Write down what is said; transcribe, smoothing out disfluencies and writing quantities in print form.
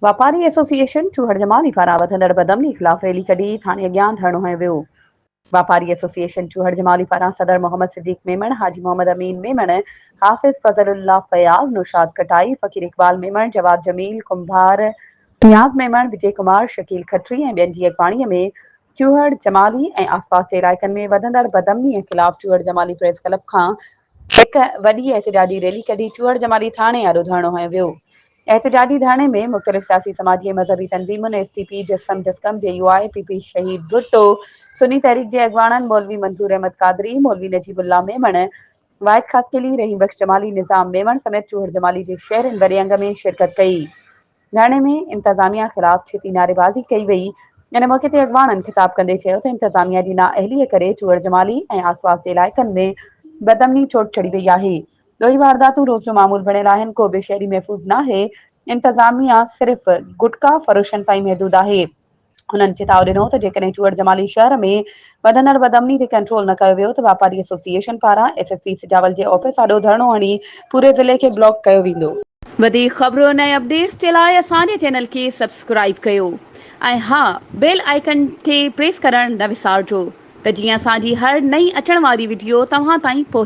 वापारी एसोसिएशन चूहड़ जमाली पारां वधंदड़ बदमनी ख़िलाफ़ रैली कढी थाणे अॻियां धरणो हंयो वियो। वापारी एसोसिएशन चूहड़ जमाली पारां सदर मोहम्मद सिद्दीक मेमण, हाजी मोहम्मद अमीन मेमण, हाफ़िज़ फज़लुल्लाह फयाज़, नुशाद कटाई, फ़कीर इकबाल मेमण, जवाद जमील कुंभार, नियाज़ मेमण, विजय कुमार, शकील खत्री ऐं ॿियनि जी अॻवाणीअ में चूहड़ जमाली ऐं आसपास जे इलाइक़नि में वधंदड़ बदमनीअ ख़िलाफ़ चूहड़ जमाली प्रेस क्लब खां हिकु वॾी एहतिजाजी रैली कढी चूहड़ जमाली थाणे आॾो धरणो हंयो वियो। एहतिजाजी धरणे में मुख़्तलिफ़ सियासी समाजी ऐं मज़हबी तंज़ीमुनि, एसटीपी, जस्सम जस्कम, जेयूआई, पीपी शहीद भुट्टो, सुन्नी तहरीक जे अॻवाननि, मौलवी मंसूर अहमद कादरी, मौलवी नजीबुल्लाह मेमण, वाहिद ख़ासकेली, रहीम बख्श जमाली, निज़ाम मेमण समेत चूहड़ जमाली जे शहरनि वरियंग में शिरकत कई। धरणे में इंतज़ामिया ख़िलाफ़ छिती नारेबाज़ी कई वई। इन मौक़े ते अॻवाननि ख़िताब कंदे चयो त इंतज़ामिया जी नाअहलीअ करे चूहड़ जमाली ऐं आसपास जे इलाइक़नि में बदमनी चोट चढ़ी वई आहे। ॾोही वारदातूं रोज़ जो मामूल बणियल आहिनि। को बि शहरी महफ़ूज़ नाहे। इंतज़ामिया सिर्फ़ गुटका फरोशनि ताईं महदूद आहे। हुननि चेताव ॾिनो त जेकॾहिं चूहड़ जमाली शहर में वधंदड़ बदमनी ते कंट्रोल न कयो वियो त वापारी एसोसिएशन पारां एसएसपी सिजावल जे ऑफिस आॾो धरणो हणी पूरे ज़िले खे ब्लॉक कयो वेंदो। वधीक ख़बरुनि ऐं अपडेट्स जे लाइ असांजे चैनल खे सब्सक्राइब कयो ऐं हा, बेल आइकन खे प्रेस करणु न विसारिजो त जीअं असांजी हर नई अचण वारी वीडियो तव्हां ताईं पहुचे।